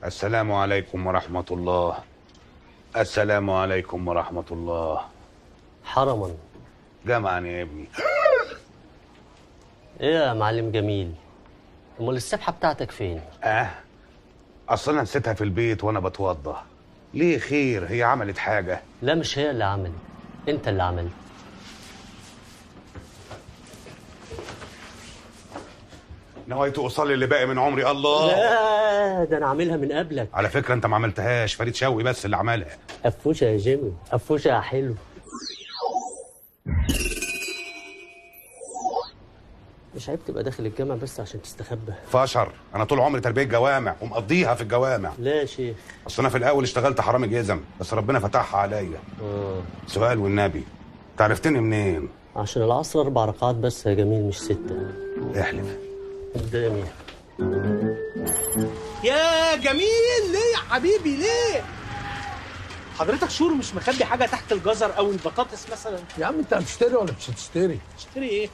السلام عليكم ورحمة الله. السلام عليكم ورحمة الله. حرما. جمعا يا ابني. ايه يا معلم جميل، امال السبحه بتاعتك فين؟ اصل انا نسيتها في البيت وانا بتوضى. ليه خير؟ هي عملت حاجة؟ لا مش هي اللي عملت، انت اللي عملت. نويت اصلي اللي باقي من عمري. الله، لا ده انا عاملها من قبلك. على فكرة انت ما عملتهاش، فريد شوقي بس اللي عملها. قفوشه يا جيمي، قفوشه يا حلو. مش عيب تبقى داخل الجامع بس عشان تستخبى؟ فشر، انا طول عمري تربية جوامع ومقضيها في الجوامع. لا يا شيخ. اصل انا في الاول اشتغلت حرامي جزم بس ربنا فتحها عليا. سؤال والنبي، تعرفتني منين؟ عشان العصر 4 ركعات بس يا جميل مش 6. احلف. قدامي. يا جميل، ليه يا حبيبي ليه؟ حضرتك شور مش مخبي حاجه تحت الجزر او البطاطس مثلا؟ يا عم انت هتشتري ولا مش هتشتري؟ اشتري ايه؟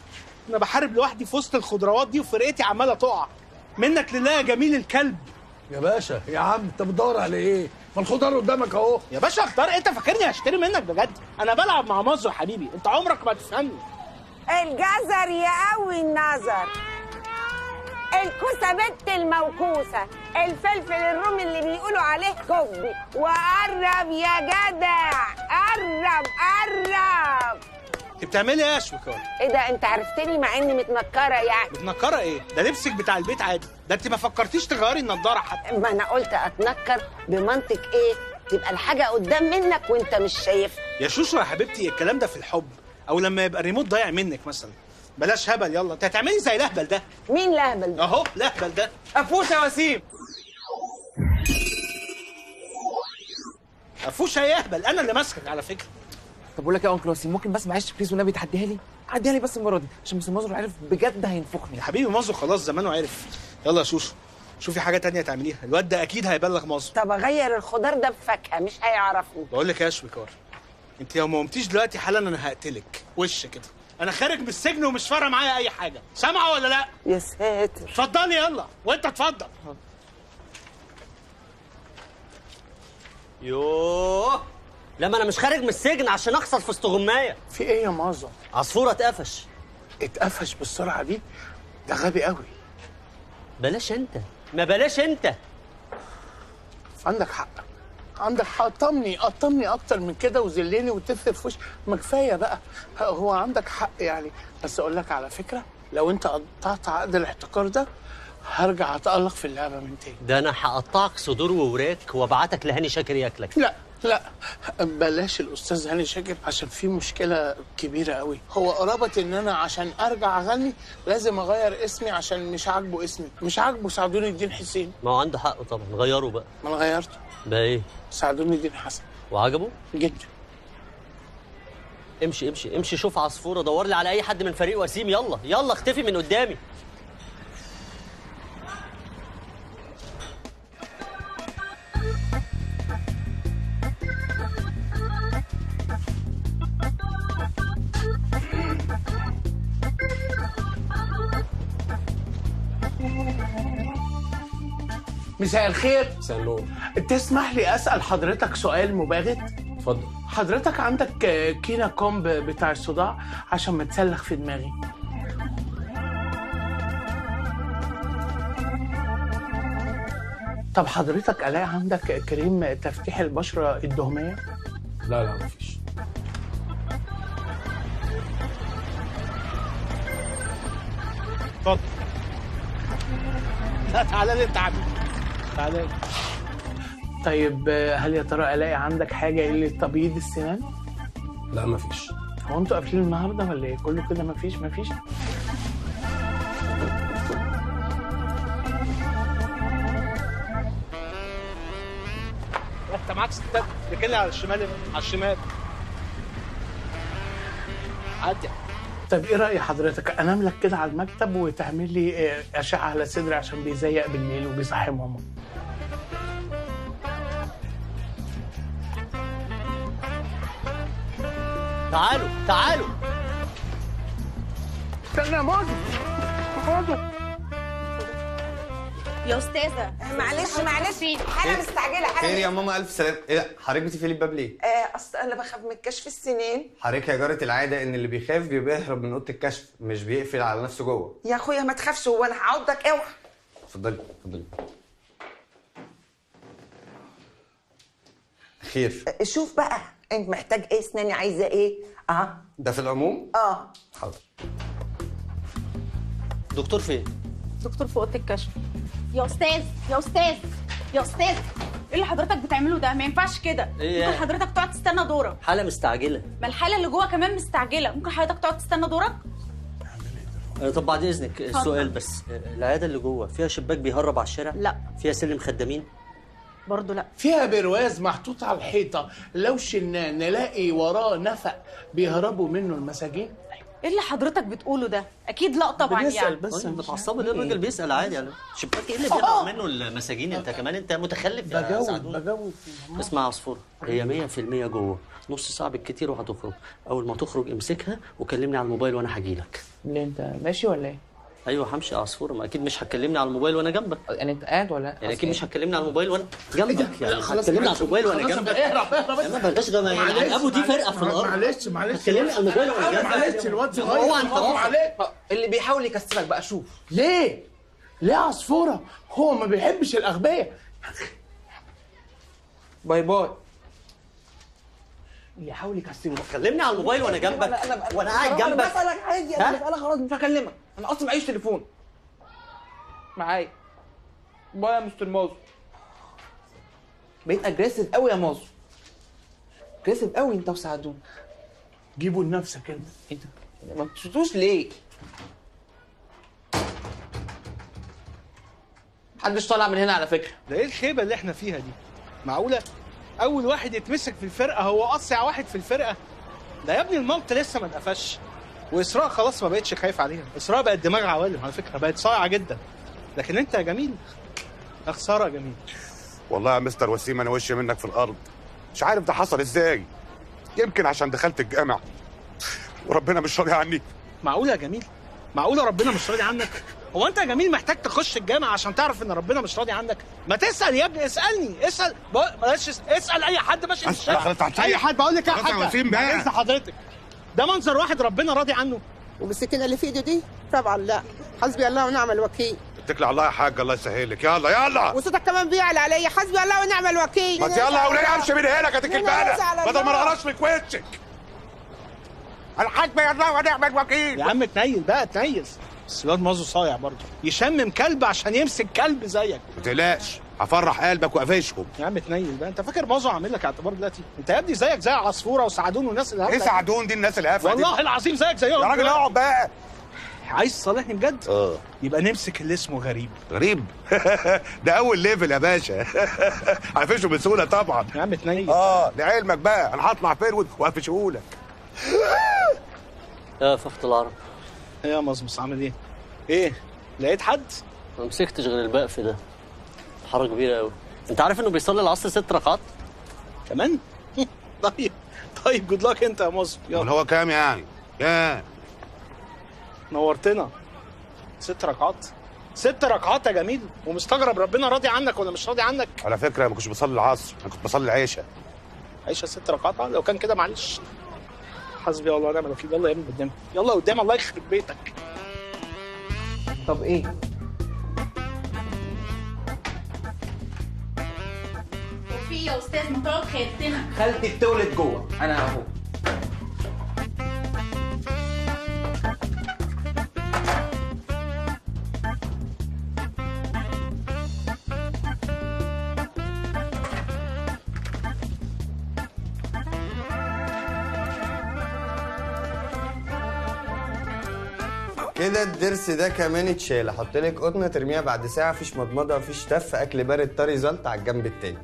انا بحارب لوحدي في وسط الخضروات دي وفرقتي عماله تقع. منك لله يا جميل الكلب. يا باشا يا عم انت بتدور على ايه؟ ما الخضار قدامك اهو. يا باشا اختار، انت فاكرني هشتري منك بجد؟ انا بلعب مع مازو يا حبيبي، انت عمرك ما تفهمني. الجزر يقوي النظر، الكوسه بنت الموكوسه، الفلفل الرومي اللي بيقولوا عليه كوبي. وقرب يا جدع، قرب قرب. انت بتعملي ايه يا شوكار؟ ايه ده، انت عرفتني مع اني متنكره يعني؟ متنكره ايه؟ ده لبسك بتاع البيت عادي، ده انت ما فكرتيش تغيري النضاره حتى. ما انا قلت اتنكر بمنطق ايه؟ تبقى الحاجه قدام منك وانت مش شايفها. يا شوشو يا حبيبتي، الكلام ده في الحب او لما يبقى الريموت ضايع منك مثلا. بلاش هبل، يلا انت هتعملي زي الاهبل ده. مين الاهبل ده؟ اهو الاهبل ده. قفوشه يا وسيم. قفوشه يا اهبل، انا اللي ماسكك على فكره. طب بقول لك ايه يا انكل وسيم، ممكن بس معلش بليز والنبي تعديها لي؟ عديها لي بس المره دي عشان بس المازو عارف بجد هينفخني. يا حبيبي مازو خلاص زمانه عرف. يلا يا شوشو شوفي حاجه تانية تعمليها، الواد ده اكيد هيبلغ مازو. طب اغير الخضار ده بفاكهه مش هيعرفني. بقول لك يا شويكار، انت لو ما قمتيش دلوقتي حالا انا هقتلك وش كده. انا خارج من السجن ومش فارقه معايا اي حاجه، سامعه ولا لا؟ يا ساتر. اتفضلي يلا، وانت اتفضل. يوه، لما انا مش خارج من السجن عشان اخسر في استغمايه. في ايه يا مازو؟ عصفوره اتقفش. اتقفش بالسرعه دي؟ ده غبي قوي. بلاش انت، ما بلاش انت. عندك حق، عندك حق. قطمني اكتر من كده وذلني وتفر في وشي، ما كفايه بقى. هو عندك حق يعني، بس اقول لك على فكره، لو انت قطعت عقد الاحتكار ده هرجع اتالق في اللعبه من تاني. ده انا هقطعك صدور ووراك وابعتك لهاني شاكر ياكلك. لا بلاش الاستاذ هاني شاكر عشان في مشكله كبيره قوي. هو قربت ان انا عشان ارجع اغني لازم اغير اسمي عشان مش عاجبه اسمي، مش عاجبه سعدوني الدين حسين. ما هو عنده حق طبعا، غيره بقى. ما انا غيرته بقى ايه؟ سعدوني الدين حسن. وعجبه جدا. امشي امشي امشي، شوف عصفوره، دور لي على اي حد من فريق وسيم. يلا يلا اختفي من قدامي. مساء الخير. مساء النور. تسمح لي اسال حضرتك سؤال مباغت؟ اتفضل. حضرتك عندك كينا كومب بتاع الصداع عشان ما تسلخ في دماغي؟ طب حضرتك الاقي عندك كريم تفتيح البشره الدهنيه؟ لا مفيش. اتفضل. لا تعالى لي انت حبيبي، تعالى لي. طيب هل يا ترى الاقي عندك حاجه لتبييض السنان؟ لا مفيش. هو انتوا قافلين النهارده ولا ايه؟ كله كده مفيش؟ انت معاك ستات، ركني على الشمال، على الشمال. عدي. طب ايه رأي حضرتك انام لك كده على المكتب وتعمل لي اشعه على صدري عشان بيزيق بالليل وبيصحي ماما؟ تعالوا تعالوا. استنى يا مازو. يا استاذه معلش حاله مستعجله خير يا حاله. ماما، الف سلامه. ايه ده؟ حضرتك بتقفلي الباب ليه؟ اصل انا بخاف من كشف السنين. حضرتك يا جارة العاده ان اللي بيخاف بيبقى يهرب من اوضه الكشف، مش بيقفل على نفسه جوه. يا اخويا ما تخافش، هو انا هعضك؟ اوعى. اتفضلي اتفضلي. خير. شوف بقى انت محتاج ايه، اسناني عايزه ايه؟ ده في العموم؟ حاضر. دكتور فين؟ دكتور في اوضه الكشف. يا استاذ يا استاذ يا استاذ، ايه اللي حضرتك بتعمله ده؟ ما ينفعش كده. إيه؟ ممكن حضرتك تقعد تستنى دورك. حاله مستعجله. ما الحاله اللي جوه كمان مستعجله، ممكن حضرتك تقعد تستنى دورك. طب بعد اذنك السؤال بس، العياده اللي جوه فيها شباك بيهرب على الشارع؟ لا. فيها سلم خدامين؟ برضه لا. فيها برواز محطوط على الحيطه لو شلناه نلاقي وراه نفق بيهربوا منه المساجين. ايه اللي حضرتك بتقوله ده؟ اكيد لا طبعا بنسأل يعني. بس طيب متعصبه ليه؟ الراجل بيسال عادي يعني. شباك ايه اللي بيهرب منه المساجين؟ انت كمان انت متخلف يا سعدون. بجاوب اسمع يا عصفور، هي 100% جوه، نص ساعه بالكتير وهتخرج. اول ما تخرج امسكها وكلمني على الموبايل وانا هجيلك. ليه انت ماشي ولا ايه؟ ايوه همشي يا عصفور، ما اكيد مش هتكلمني على الموبايل وانا جنبك. يعني انت قاعد ولا يعني اكيد مش هتكلمني على الموبايل وانا جنبك. يعني هتكلمني على الموبايل وانا جنبك. اهرب يا ما بلاش غما يعني، ابو دي فرقه في الارض. معلش هتكلمني على الموبايل وانا جنبك. معلش الواد صغير. اوعى انت عليك. اللي بيحاول يكسبك بقى شوف. ليه عصفوره؟ هو ما بيحبش الاغبياء. باي باي. اللي يحاول يكسبك. كلمني على الموبايل وانا جنبك وانا قاعد جنبك. انا بسألك عادي، انا بسألك خلاص مش هكلمك، انا اصلا معيش تليفون معايا. باي يا مستر مازو. بقيت اجريسيف قوي يا مازو، اجريسيف قوي انت وسعدون. جيبوا لنفسك انت. ايه ده؟ ما بتشوتوش ليه؟ محدش طالع من هنا على فكره. ده ايه الخيبه اللي احنا فيها دي؟ معقوله اول واحد يتمسك في الفرقه هو اصيع واحد في الفرقه؟ ده يا ابني الموت لسه ما اتقفش. واسراء خلاص ما بقتش خايف عليها، اسراء بقت دماغ عوالم على فكره، بقت صايعه جدا. لكن انت يا جميل، يا خساره يا جميل. والله يا مستر وسيم انا وشي منك في الارض، مش عارف ده حصل ازاي. يمكن عشان دخلت الجامع وربنا مش راضي عني. معقوله يا جميل؟ معقوله ربنا مش راضي عنك؟ هو انت يا جميل محتاج تخش الجامع عشان تعرف ان ربنا مش راضي عنك؟ ما تسال يا ابني، اسالني، اسال بلاش اسال اي حد ماشي في الشارع. اي حد. بقول لك يا حاجه اذن حضرتك، ده منظر واحد ربنا راضي عنه؟ وبالسكينه اللي في ايده دي طبعا لا. حسبي الله ونعم الوكيل. اتكل على الله يا حاج، الله يسهلك. يلا وصوتك كمان بيعلى عليا. حسبي الله ونعم الوكيل. ما يلا يا وليه امشي من هنا كاتك البانه بدل ما نقرش لك وشك. حسبي الله ونعم الوكيل. يا عم تنيل بقى تنيل. بس الواد مازو صايع برضه، يشمم كلب عشان يمسك كلب زيك. ما تقلقش هفرح قلبك وقفشهم. يا عم تنيل بقى، انت فاكر مازو عامل لك اعتبار دلوقتي؟ انت يا ابني زيك زي عصفوره وسعدون والناس اللي ايه سعدون دي الناس الهافه دي؟ والله العظيم زيك زيهم. يا راجل اقعد بقى. عايز تصالحني بجد؟ يبقى نمسك اللي اسمه غريب. غريب؟ ده اول ليفل يا باشا. هقفشه بسهوله طبعا. يا عم تنيل. لعلمك بقى انا هطلع فيرود وهقفشهولك. يا فخت العرب. ايه يا مظبوط عامل ايه؟ ايه؟ لقيت حد؟ ما مسكتش غير البقف ده. حاره كبيره قوي. انت عارف انه بيصلي العصر 6 ركعات؟ كمان؟ طيب جود لك انت يا مظبوط. امال هو كام يعني؟ كام؟ نورتنا. 6 ركعات؟ 6 ركعات يا جميل، ومستغرب ربنا راضي عنك ولا مش راضي عنك؟ على فكره ما كنتش بصلي العصر، انا كنت بصلي العشاء. عيشه 6 ركعات؟ لو كان كده معلش. حسبي الله ونعم الوكيل. يلا يا ابني قدام، يلا قدام، الله يخرب بيتك. طب ايه؟ وفي يا استاذ ما تقعد خيبتنا. خالتي بتولد جوه، انا اهو. كده الضرس ده كمان اتشال. احط لك قطنه ترميها بعد ساعه، مفيش مضمضه مفيش تف، اكل بارد طري زلط على الجنب التاني.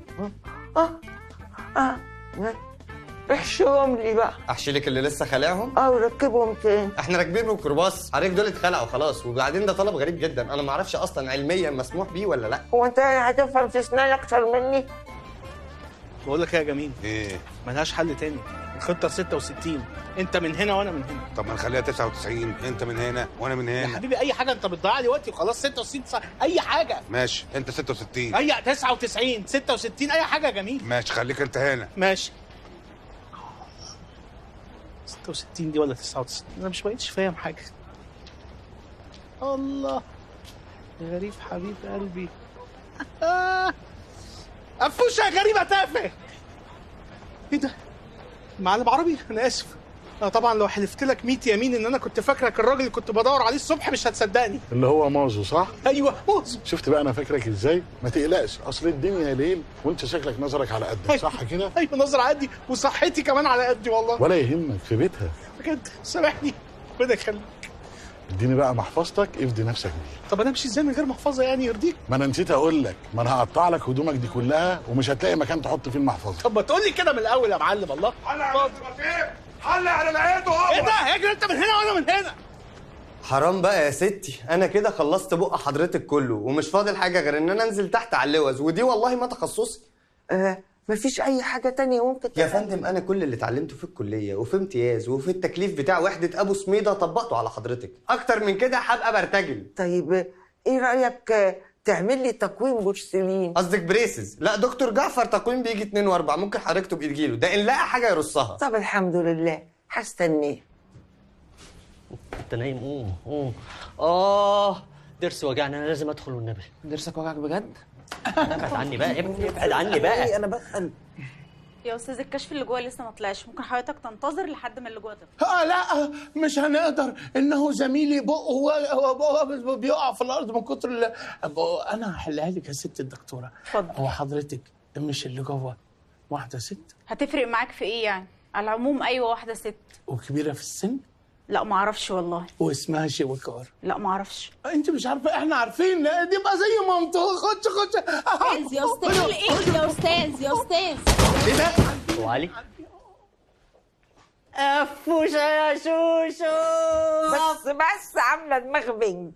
احشوهم لي بقى. احشي لك اللي لسه خالعهم؟ وركبهم تاني. احنا راكبين ميكروباص، حضرتك دول اتخلعوا خلاص. وبعدين ده طلب غريب جدا، انا ما اعرفش اصلا علميا مسموح بيه ولا لا. هو انت هتفهم في اسنان اكتر مني؟ بقول لك ايه يا جميل؟ ايه؟ ملهاش حل تاني. الخطه 66. انت من هنا وانا من هنا. طب ما نخليها 99، انت من هنا وانا من يا هنا. حبيبي اي حاجه، انت بتضيع لي وقتي وخلاص. 66 اي حاجه. ماشي انت 66. اي 99 66 اي حاجه يا جميل. ماشي خليك انت هنا. ماشي. 66 دي ولا 99؟ انا مش بقيتش فاهم حاجه. الله غريب حبيب قلبي. قفوشه يا غريبه تافه. ايه ده؟ معلم عربي انا اسف. انا طبعا لو حلفت لك 100 يمين ان انا كنت فاكرك الراجل اللي كنت بدور عليه الصبح مش هتصدقني. اللي هو مازو صح؟ ايوه مازو. شفت بقى انا فاكرك ازاي؟ ما تقلقش، اصل الدنيا ليل وانت شكلك نظرك على قدك، صح كده؟ ايوه نظر على قدي وصحتي كمان على قدي والله. ولا يهمك في بيتها. بجد سامحني ربنا يخليك. اديني بقى محفظتك افدي نفسك بيها. طب انا امشي ازاي من غير محفظه يعني يرضيك؟ ما انا نسيت اقول لك، ما انا هقطع لك هدومك دي كلها ومش هتلاقي مكان تحط فيه المحفظه. طب ما تقول لي كده من الاول يا معلم. الله حل على العيد اهو. ايه ده؟ اجري انت من هنا وانا من هنا. حرام بقى يا ستي، انا كده خلصت بق حضرتك كله ومش فاضل حاجه غير ان انا انزل تحت على اللوز، ودي والله ما تخصصي. مفيش اي حاجه تانية ممكن يا فندم انا كل اللي اتعلمته في الكليه وفي امتياز وفي التكليف بتاع وحده ابو سميده طبقته على حضرتك، اكتر من كده هبقى برتجل. طيب ايه رايك تعمل لي تقويم بورسلين؟ قصدك بريسز؟ لا دكتور جعفر تقويم بيجي 2 و4، ممكن حضرتك تجيله ده ان لقى حاجه يرصها. طب الحمد لله هستناه. انت نايم؟ قوم. ضرسي وجعني، انا لازم ادخل والنبي. ضرسك وجعك بجد؟ ابعد عني بقى، ابعد عني بقى. انا بسأل. يا استاذ الكشف اللي جوه لسه ما طلعش، ممكن حضرتك تنتظر لحد ما اللي جوه تطلع. لا مش هنقدر، انه زميلي بقه بيقع في الارض من كتر انا هحلها لك يا ست الدكتوره. اتفضل. هو حضرتك مش اللي جوه واحده ست؟ هتفرق معاك في ايه يعني؟ على العموم ايوه واحده ست. وكبيره في السن؟ لا ما اعرفش والله. واسمها شوكار؟ لا ما اعرفش. انت مش عارفه؟ احنا عارفين دي بقى زي مامته. خش يا استاذ ايه يا استاذ يا استاذ؟ ايه ده؟ هو علي؟ قفوشه يا شوشو. بس عامله دماغ بنج.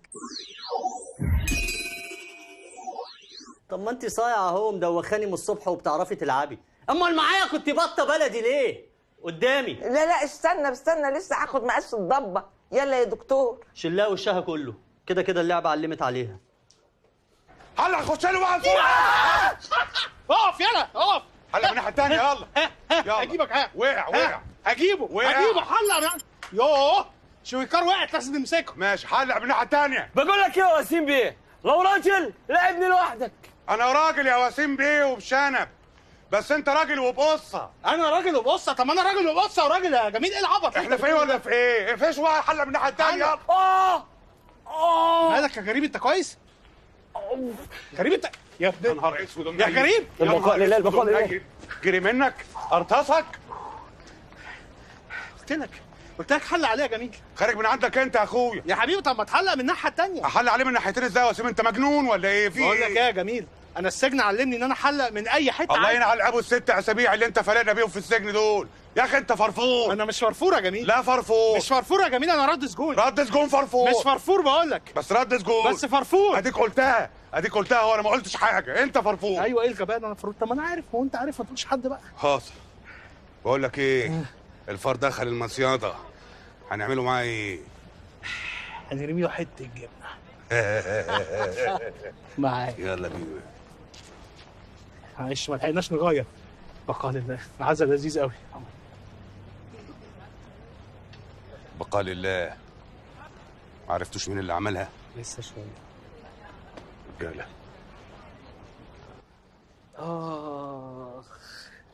طب ما انت صايعه اهو، مدوخاني من الصبح وبتعرفي تلعبي. امال معايا كنت بطه بلدي ليه؟ قدامي. لا استنى لسه هاخد مقاس الضبه. يلا يا دكتور. شلها وشها كله، كده كده اللعبه علمت عليها. هلا خش له بقى اقف يلا اقف. هلا من الناحيه الثانيه يلا. اجيبك. وقع. هجيبه حلق. يوه شويكار وقعت لازم نمسكه. ماشي حلق من الناحيه الثانيه. بقول لك ايه يا وسيم بيه، لو راجل لعبني لوحدك. انا راجل يا وسيم بيه وبشنب، بس انت راجل وبقصه. انا راجل وبقصه؟ طب انا راجل وبقصه وراجل يا جميل. ايه العبط؟ احنا في ايه ولا في ايه؟ فيش واحد حلق من الناحيه الثانيه. مالك يا غريب؟ انت كويس؟ غريب انت يا ابني. يا نهار اسود يا غريب. البقاء لله. جري منك ارتصك. قلت لك حل عليه يا جميل. خارج من عندك انت يا اخويا. يا حبيبي طب ما تحلق من الناحيه الثانيه. احل عليه من ناحيتين ازاي يا وسيم؟ انت مجنون ولا ايه؟ في بقول لك ايه يا جميل، انا السجن علمني ان انا احلق من اي حته. الله ينعل ابو ال6 اسابيع اللي انت فارقنا بيهم في السجن دول. يا اخي انت فرفور. انا مش فرفور يا جميل. لا فرفور. مش فرفور يا جميل، انا رد سجون. رد سجون فرفور. مش فرفور بقول لك. بس رد سجون. بس فرفور. اديك قلتها وانا ما قلتش حاجه. انت فرفور. ايوه ايه الغباء ده؟ انا فرفور. طب ما انا عارف. هو انت عارف ما تقولش حد بقى. خلاص بقول لك ايه، الفار دخل المصياده، هنعمله معاه ايه؟ هنرمي له حته الجبنه معايا. يلا بينا. معلش ما لحقناش نغير. بقى لله العزا لذيذ قوي. بقى لله. ما عرفتوش مين اللي عملها؟ لسه شويه. يلا.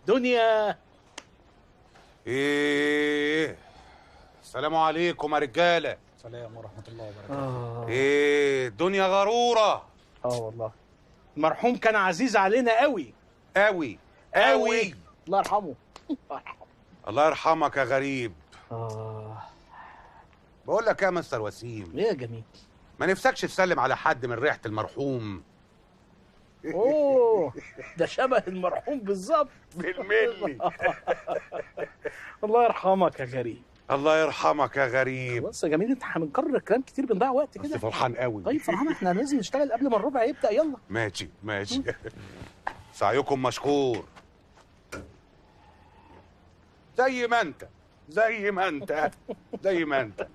دنيا. ايه السلام عليكم يا رجاله. سلام ورحمه الله وبركاته. ايه الدنيا غروره. والله المرحوم كان عزيز علينا قوي قوي. الله يرحمه. الله يرحمك يا غريب. بقول لك يا مستر وسيم. ايه يا جميل؟ ما نفسكش تسلم على حد من ريحه المرحوم؟ اوه ده شبه المرحوم بالظبط. بالملي. الله يرحمك يا غريب. الله يرحمك يا غريب. بص يا جميل انت هنكرر الكلام كتير، بنضيع وقت كده. بس فرحان قوي. طيب فرحان، احنا لازم نشتغل قبل ما الربع يبدا. يلا ماشي سعيكم مشكور. زي ما انت زي ما انت زي ما انت.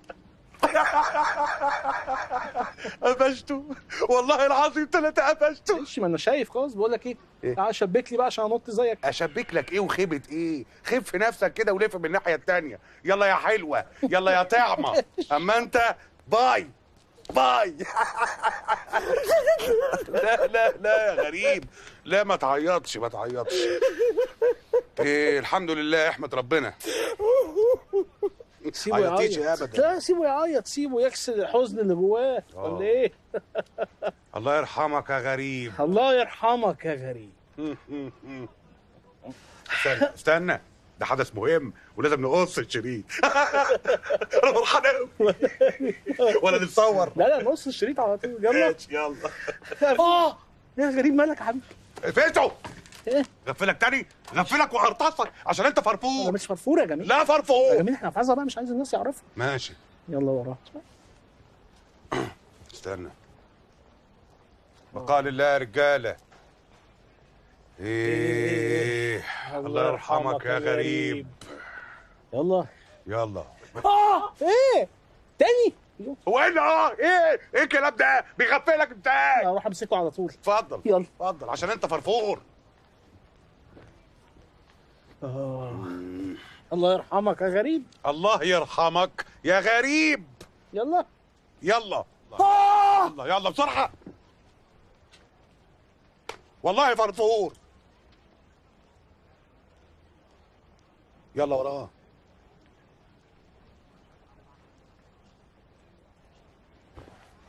قفشته والله العظيم 3 قفشته. ماشي، ما انا شايف خلاص. بقول لك ايه، تعال شبك لي بقى عشان انط زيك. اشبك لك ايه وخيبه ايه؟ خيب في نفسك كده ولف من الناحيه التانيه. يلا يا حلوه، يلا يا طعمه. اما انت باي باي. لا لا لا يا غريب، لا ما تعيطش ما تعيطش. إيه الحمد لله، احمد ربنا. سيبه عيطيش يعيط. ابدا. لا سيبه يعيط، سيبه يكسر الحزن اللي جواه ولا ايه؟ الله يرحمك يا غريب. الله يرحمك يا غريب. استنى استنى، ده حدث مهم ولازم نقص الشريط. انا فرحان قوي. ولا نتصور؟ لا لا، نقص الشريط على طول. يلا يلا. يا غريب مالك يا حبيبي؟ اقفلته. ايه؟ غفلك تاني؟ غفلك وهرتصك عشان انت انا فرفور. مش فرفور يا جميل. لا فرفور يا جميل احنا في عزا بقى، مش عايز الناس يعرفوا. ماشي. يلا وراه. استنى. بقال الله يا رجاله. ايه الله يرحمك يا غريب. يلا يلا. ايه تاني؟ هو ايه ايه الكلام ده؟ بيغفلك انت. اروح امسكه على طول. اتفضل يلا اتفضل عشان انت فرفور. الله يرحمك يا غريب. الله يرحمك يا غريب. يلا يلا يلا يلا بسرعه. والله فرفور. يلا وراه.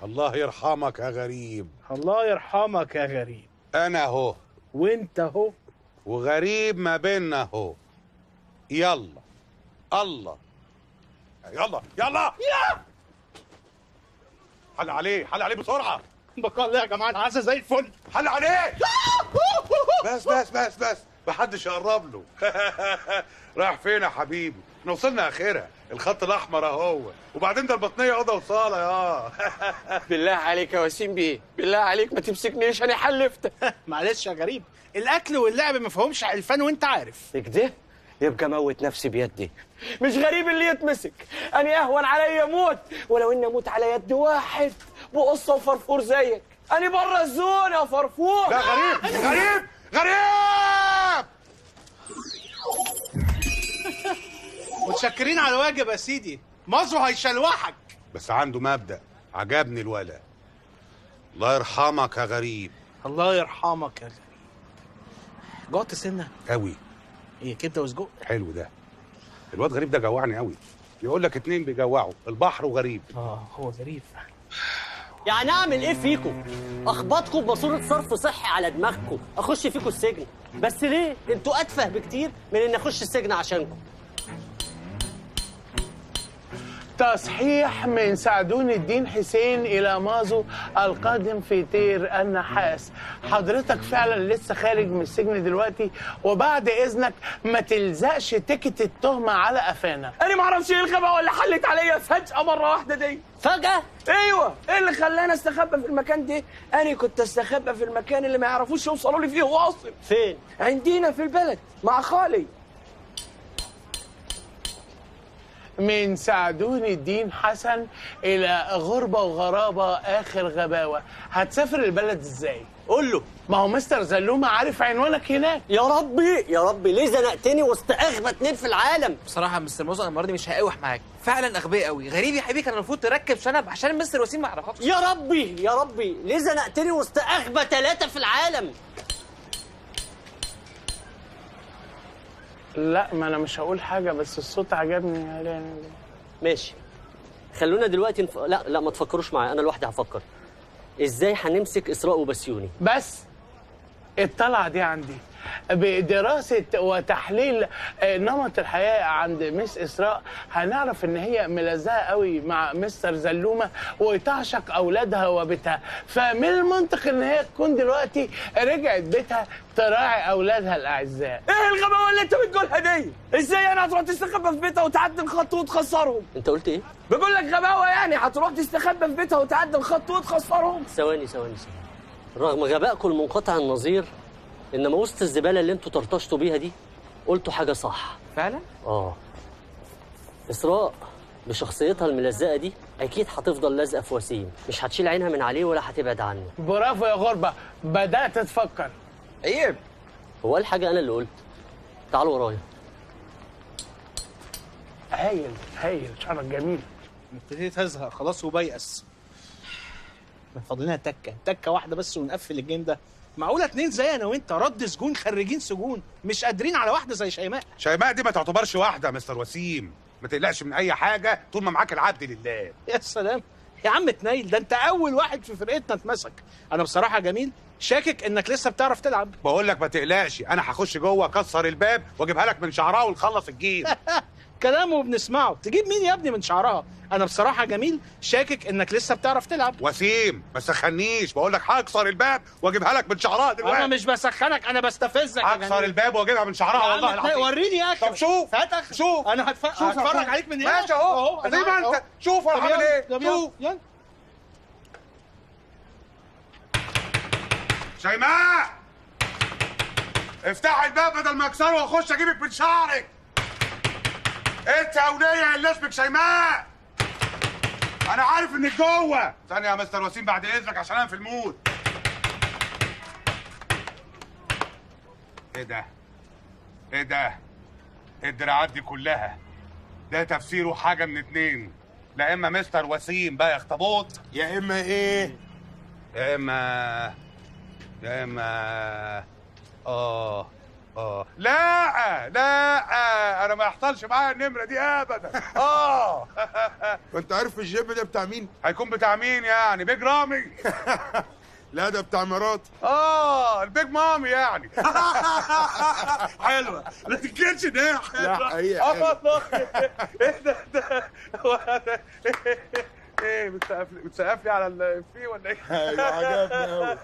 الله يرحمك يا غريب. الله يرحمك يا غريب. انا اهو وانت اهو وغريب ما بيننا اهو. يلا الله يلا يلا يا حل عليه حل عليه بسرعه. بقى الله يا جماعه، العزا زي الفل. حل عليه. بس بس بس بس محدش يقرب له. رايح فين يا حبيبي؟ احنا وصلنا اخرها، الخط الاحمر اهو. وبعدين ده البطنيه اوضه وصاله يا. بالله عليك يا وسيم بيه، بالله عليك ما تمسكنيش انا حلفت. معلش يا غريب، الاكل واللعب ما فيهمش حلفان وانت عارف. كده يبقى موت نفسي بيدي. مش غريب اللي يتمسك، انا اهون عليا اموت، ولو اني اموت على يد واحد بقصه وفرفور زيك. انا بره الزون يا فرفور. لا غريب غريب غريب. متشكرين على الواجب يا سيدي، مازو هيشلوحك. بس عنده مبدأ عجبني الولد. الله يرحمك يا غريب. الله يرحمك يا غريب. جوعت سنه قوي. ايه كبده وسجق؟ حلو ده. الواد غريب ده جوعني قوي. يقول لك 2 بيجوعوا، البحر وغريب. هو غريب. يعني اعمل ايه فيكم؟ اخبطكم بماسوره صرف صحي على دماغكم، اخش فيكم السجن. بس ليه؟ انتوا اتفه بكتير من ان اخش السجن عشانكم. تصحيح من سعدون الدين حسين إلى مازو القادم في تير النحاس. حضرتك فعلا لسه خارج من السجن دلوقتي، وبعد إذنك ما تلزقش تكت التهمة على قفانا. انا ما اعرفش ايه الغباء اللي حلت عليا فجأة مرة واحدة دي. فجأة؟ ايوه، ايه اللي خلاني استخبى في المكان ده؟ انا كنت استخبى في المكان اللي ما يعرفوش يوصلوا لي فيه واصل. فين؟ عندنا في البلد مع خالي. من سعدون الدين حسن إلى غربة وغرابة آخر غباوة. هتسافر البلد إزاي؟ قول له. ما هو مستر زلومة عارف عنوانك هناك. يا ربي يا ربي، ليه زنقتني وسط اغبى 2 في العالم؟ بصراحه مستر موزة المره دي مش هقاوح معاك، فعلا اغبياء قوي. غريب يا حبيبي، كان المفروض تركب شنب عشان مستر وسيم ما يعرفكش. يا ربي يا ربي، ليه زنقتني وسط اغبى 3 في العالم؟ لا ما أنا مش هقول حاجة، بس الصوت عجبني يا راني. ماشي، خلونا دلوقتي لا ما تفكروش معايا، انا لوحدي هفكر. ازاي هنمسك اسراء وبسيوني؟ بس الطلعة دي عندي بدراسة وتحليل نمط الحياة عند مس إسراء هنعرف إن هي ملزقة قوي مع مستر زلومة وتعشق أولادها وبيتها، فمن المنطق إن هي تكون دلوقتي رجعت بيتها تراعي أولادها الأعزاء. ايه الغباوة اللي انت بتقولها دي؟ ازاي انا هتروح تستخبى في بيتها وتعدي الخط وتخسرهم؟ انت قلت ايه؟ بقول لك غباوة، يعني هتروح تستخبى في بيتها وتعدي الخط وتخسرهم؟ ثواني. رغم غبائكم المنقطع النظير، انما وسط الزباله اللي انتوا طرطشتوا بيها دي قلتوا حاجه صح. فعلا؟ اسراء بشخصيتها الملزقه دي اكيد هتفضل لازقه في وسيم، مش هتشيل عينها من عليه ولا هتبعد عنه. برافو يا غربه، بدات تفكر. عيب. هو قال حاجه انا اللي قلت. تعالوا ورايا. هايل هايل، شعرك جميل. ابتديت ازهق خلاص وبيأس. فاضل لنا تكه واحده بس ونقفل الجيم ده. معقوله اتنين زي انا وانت رد سجون خريجين سجون مش قادرين على واحده زي شيماء؟ شيماء دي ما تعتبرش واحده يا مستر وسيم، ما تقلقش من اي حاجه طول ما معاك العبد لله. يا سلام يا عم تنيل، ده انت اول واحد في فرقتنا اتمسك. انا بصراحه جميل شاكك انك لسه بتعرف تلعب. بقول لك ما تقلقش، انا هخش جوه اكسر الباب واجيبها لك من شعرها ونخلص الجيم. كلامه بنسمعه، تجيب مين يا ابني من شعرها؟ انا بصراحه جميل شاكك انك لسه بتعرف تلعب. وسيم ما تسخنيش، بقول لك هكسر الباب واجيبها لك من شعرها دلوقتي. انا مش بسخنك، انا بستفزك. هكسر الباب واجيبها من شعرها والله العظيم. وريني يا اخي. طب شوف هات اخي. شوف انا هتفرج عليك من هنا. ماشي اهو زي ما انت. شوف انا هعمل ايه. شوف يلا شيماء افتحي الباب بدل ما اكسره واخش اجيبك من شعرك. انت يا وليه اللي اسمك شيماء، انا عارف انك جوه. ثانيه يا مستر وسيم بعد اذنك عشان انا في المود. ايه ده؟ ايه ده؟ الدراعات دي كلها ده تفسيره حاجه من اتنين، لا اما مستر وسيم بقى اخطبوط، يا اما ايه؟ يا اما لا انا ما يحصلش معايا النمره دي ابدا. وانت عارف الجيب ده بتاع مين؟ هيكون بتاع مين يعني؟ بيج رامي؟ لا ده بتاع مراتي. البيج مامي يعني. حلوه، ما تنكرش ده حلوه. لا حقيقة والله. ايه ده ايه بتسقف لي على الفي ولا ايه؟ ايوه عجبني قوي.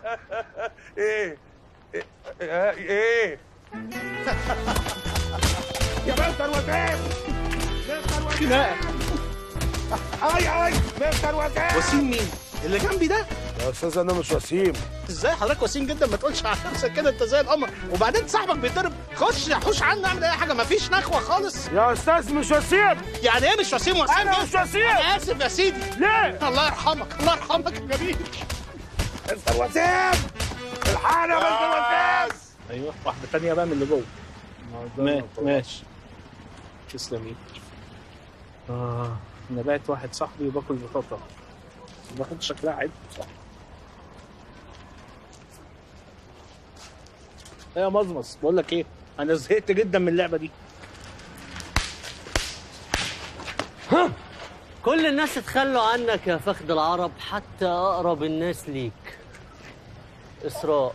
ايه يا مستر وسيم، مستر وسيم. اي مستر وسيم. وسيم مين؟ اللي جنبي ده؟ يا استاذ انا مش وسيم. ازاي حضرتك وسيم جدا؟ ما تقولش على نفسك كده، انت زي القمر. وبعدين صاحبك بيتضرب، حوش عنه، اعمل اي حاجه، مفيش نخوه خالص. يا استاذ مش وسيم. يعني ايه مش وسيم؟ انا مش وسيم. انا اسف يا سيدي. ليه؟ الله يرحمك، الله يرحمك يا جميل. مستر وسيم الحقنا يا مستر وسيم. ايوه واحده ثانيه بقى من اللي جوه. ماشي تسلمي. انا بقيت واحد صاحبي وباكل بطاطا، باخد شكلها عيب صح. ايه يا مزمز، بقول لك ايه، انا زهقت جدا من اللعبه دي. كل الناس اتخلوا عنك يا فخد العرب، حتى اقرب الناس ليك. اسراء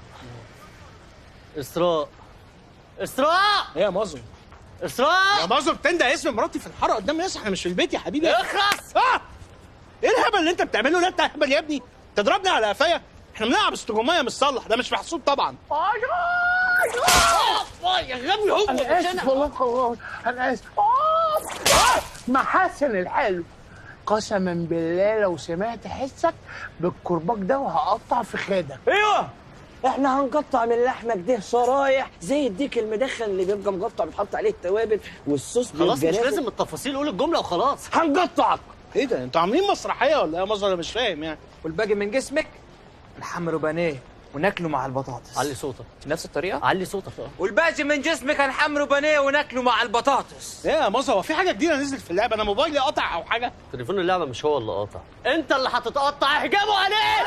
ايه يا مازن؟ اسراء يا مازن بتندى اسم مراتي في الحاره قدام الناس، احنا مش في البيت يا حبيبي. اخرس. ايه الهبل اللي انت بتعمله ده؟ انت هبل يا ابني، تضربني على قفايا. احنا بنلعب استجوميه مش صلح، ده مش محسوب طبعا. يا غبي هو انا اسف والله، انا اسف. محاسن الحلو، قسما بالله لو سمعت حسك بالكرباج ده وهقطع في خدك. ايوه احنا هنقطع من لحمك ده شرايح زي الديك المدخن اللي بيبقى مقطع بيتحط عليه التوابل والصوص. خلاص مش لازم التفاصيل، قول الجمله وخلاص. هنقطعك. ايه ده، انتوا عاملين مسرحيه ولا ايه يا مازن؟ انا مش فاهم يعني. والباقي من جسمك نحمره بانيه وناكله مع البطاطس. علي صوتك. نفس الطريقه؟ علي صوتك. والباقي من جسمك هنحمره بانيه وناكله مع البطاطس. ايه يا مازن، هو في حاجه جديده نزلت في اللعبه؟ انا موبايلي قطع او حاجه؟ تليفون اللعبه مش هو اللي قاطع، انت اللي هتتقطع. احجبوا عليه.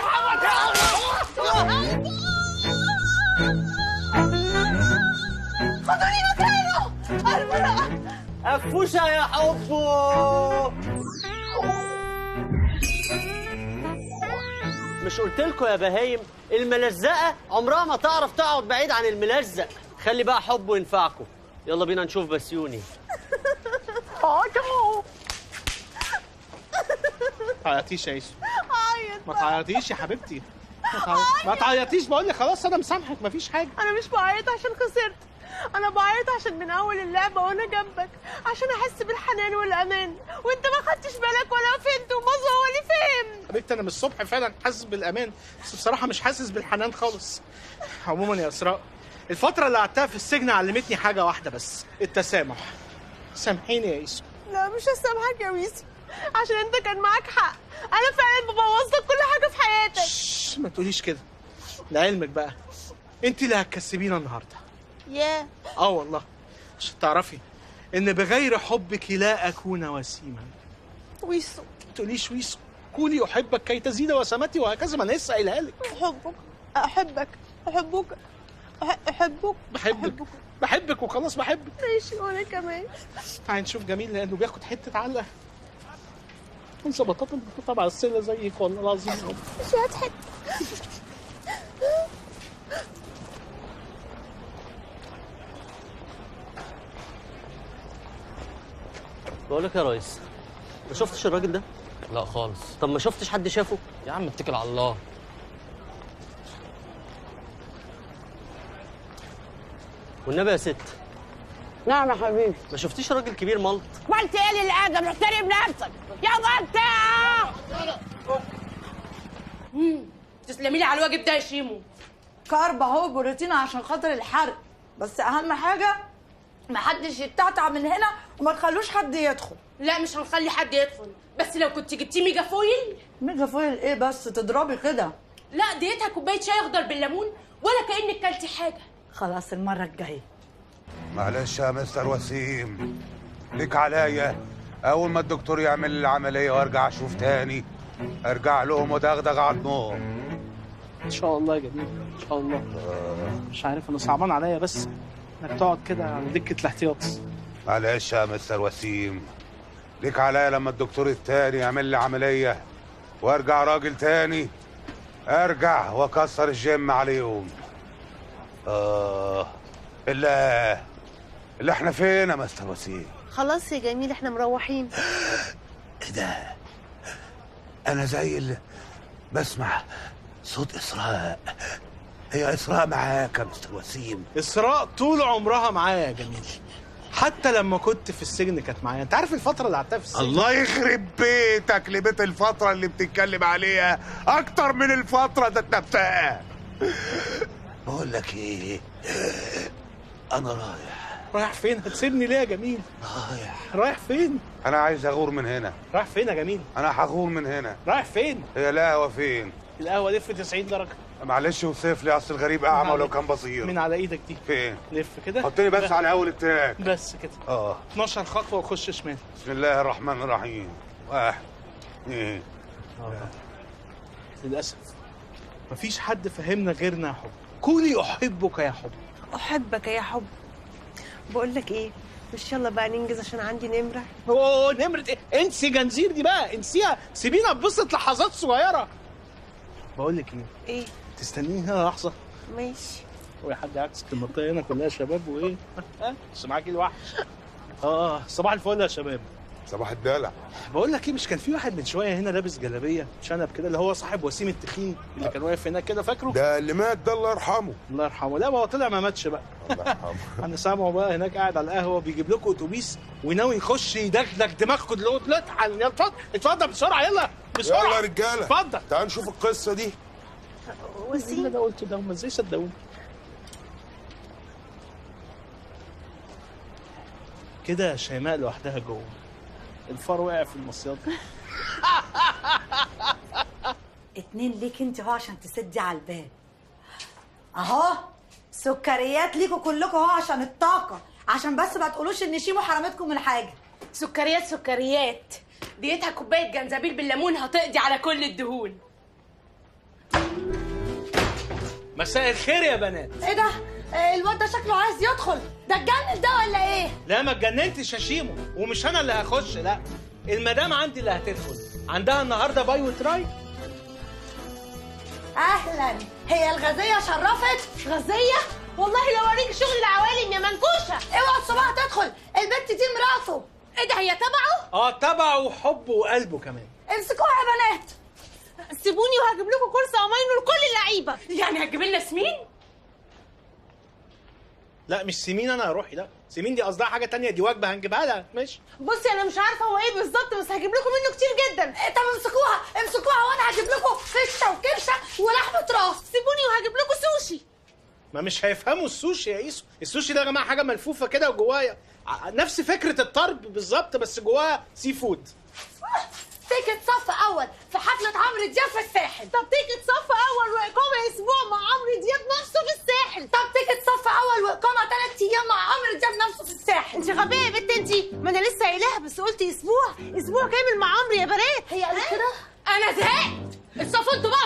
خدوني مكانه البراءة. قفوشه يا حبو. مش قلتلكوا يا بهايم الملزقه عمرها ما تعرف تقعد بعيد عن الملزق. خلي بقى حبه ينفعكم. يلا بينا نشوف بسيوني. تعيطيش يا يوسف، عيط ما تعيطيش يا حبيبتي، ما تعيطيش. بقول لك خلاص انا مسامحك، مفيش حاجه. انا مش بعيط عشان خسرت، انا بعيط عشان من اول اللعبه وانا جنبك، عشان احس بالحنان والامان، وانت ما خدتش بالك ولا فهمت، ومازن هو اللي فهم. حبيبتي انا من الصبح فعلا حاسس بالامان، بس بصراحه مش حاسس بالحنان خالص. عموما يا اسراء، الفتره اللي قعدتها في السجن علمتني حاجه واحده بس، التسامح. سامحيني يا يسو. لا مش هسامحك يا ويسو، عشان انت كان معاك حق. انا فعلا ببوظ لك كل حاجه في حياتك. ما تقوليش كده. لعلمك بقى انت اللي هتكسبينا النهارده. ياه. والله عشان تعرفي ان بغير حبك لا اكون وسيما. ويسو ما تقوليش ويسو، قولي احبك كي تزيد وسامتي، وهكذا. ما انا لسه قايلها لك. احبك بحبك وخلاص بحبك. ماشي وانا كمان. تعالي نشوف جميل لانه بياخد حته علقه. انسى بطاطا على السله زيك والله العظيم. مش هتحب. بقول لك يا ريس، ما شفتش الراجل ده؟ لا خالص. طب ما شفتش حد شافه؟ يا عم اتكل على الله. والنبي يا ست. نعم يا حبيبي. ما شفتيش راجل كبير ملط؟ قلت ايه للادم؟ احترم نفسك يا منطقه. تسلمي لي على الواجب ده يا شيمو. كارب اهو، بروتين عشان خاطر الحرق، بس اهم حاجه محدش يتعتع من هنا وما تخلوش حد يدخل. لا مش هنخلي حد يدخل، بس لو كنت جبتيه ميجا فويل. ميجا فويل ايه بس؟ تضربي كده. لا ديتها كوبايه شاي اخضر بالليمون ولا كانك كلتي حاجه. خلاص المره الجايه. معلش يا مستر وسيم، ليك عليا. اول ما الدكتور يعمل العمليه وارجع اشوف تاني، ارجع لهم ودغدغ على النار. ان شاء الله يا جميل، ان شاء الله. مش عارف، انا صعبان عليا بس انك تقعد كده على دكه الاحتياط. معلش يا مستر وسيم، ليك عليا لما الدكتور التاني يعمل لي عمليه وارجع راجل تاني، ارجع واكسر الجيم عليهم. اللي احنا فين يا مستر وسيم؟ خلاص يا جميل احنا مروحين. ايه ده؟ انا زي اللي بسمع صوت اسراء. هي اسراء معاك يا مستر وسيم؟ اسراء طول عمرها معايا يا جميل، حتى لما كنت في السجن كانت معايا. انت عارف الفتره اللي قعدتها في السجن؟ الله يخرب بيتك، لبيت الفتره اللي بتتكلم عليها اكتر من الفتره ذات نفسها. بقول لك ايه، انا رايح فين؟ هتسيبني ليه يا جميل؟ رايح فين؟ انا عايز اغور من هنا. رايح فين يا جميل؟ انا هغور من هنا. رايح فين؟ هي القهوه فين؟ القهوه لف 90 درجه. معلش وصف لي، اصل الغريب اعمى ولو كان بصير. من على ايدك دي. فين؟ لف كده. حطني بس على اول التراك. بس كده. 12 خطوه وخش شمال. بسم الله الرحمن الرحيم. 1 2. للاسف مفيش حد فهمنا غيرنا يا حب. قولي احبك يا حب. احبك يا حب. بقول لك ايه، مش يلا بقى ننجز عشان عندي نمره. نمره ايه؟ انسي جنزير دي بقى، انسيها، سيبينا نبسط لحظات صغيره. بقول لك ايه؟ ايه؟ تستنيني هنا لحظه؟ ماشي. هو حد عكس المنطقه هنا كلها شباب وايه؟ بس معاكي الوحش. صباح الفل يا شباب. صباح الدلع. بقول لك ايه، مش كان في واحد من شويه هنا لابس جلابيه شنب كده، اللي هو صاحب وسيم التخين اللي كان واقف هناك كده، فاكره؟ ده اللي مات ده، الله يرحمه. الله يرحمه. لا ما هو طلع ما ماتش بقى. الله يرحمه. انا سامعه بقى هناك قاعد على القهوه بيجيب لكم اتوبيس وناوي يخش يدغدغ دماغكم دلوقتي. اتفضل بسرعه، يلا بسرعه. يلا يا رجاله اتفضل. تعال نشوف القصه دي. وسيم اللي انا قلته ده هم ازاي صدقوني؟ كده شيماء لوحدها جوه، الفار وقع في المصياد. 2 ليك انت اهو عشان تسدي على الباب. اهو سكريات ليكوا كلكم اهو عشان الطاقه، عشان بس ما تقولوش ان شيمو حرمتكم من حاجه. سكريات ديتها كوبايه جنزبيل بالليمون هتقضي على كل الدهون. مساء الخير يا بنات. ايه ده؟ الواد ده شكله عايز يدخل، ده اتجنن ده ولا ايه؟ لا ما اتجننتش يا شيمو، ومش انا اللي هخش، لا المدام عندي اللي هتدخل، عندها النهارده باي وتراي. اهلا، هي الغازيه شرفت. غازيه؟ والله لو اوريك شغل العوالم يا منكوشه. اوعى الصباح تدخل، البنت دي مراته. ايه ده، هي تبعه؟ تبعه وحبه وقلبه كمان. امسكوها يا بنات. سيبوني وهجيب لكم كرسي امينو لكل اللعيبه. يعني هتجيب لنا سمين؟ لا مش سمين انا يا روحي، لا سمين دي قصدها حاجه تانية، دي وجبه هنجيبها لها. ماشي بصي انا مش عارفه هو ايه بالظبط، بس هجيب لكم منه كتير جدا. طب امسكوها وانا هجيب لكم فشه وكبشه ولحمه راس. سيبوني وهجيب لكم سوشي. ما مش هيفهموا السوشي يا ايسو. السوشي ده يا جماعه حاجه ملفوفه كده وجواها نفس فكره الطرب بالظبط، بس جواها سي فود. تيكت صف اول في حفله عمرو دياب في الساحل. طب تيكت صف اول واقامه اسبوع مع عمرو دياب نفسه في الساحل. طب تيكت صف اول واقامه 3 ايام مع عمرو دياب نفسه في الساحل. انت غبيه يا بنت انت، ما انا لسه قايلاها بس قلتي اسبوع كامل مع عمرو يا بنات. هي قالت كده؟ انا زهقت. اتصفوا انتوا بقى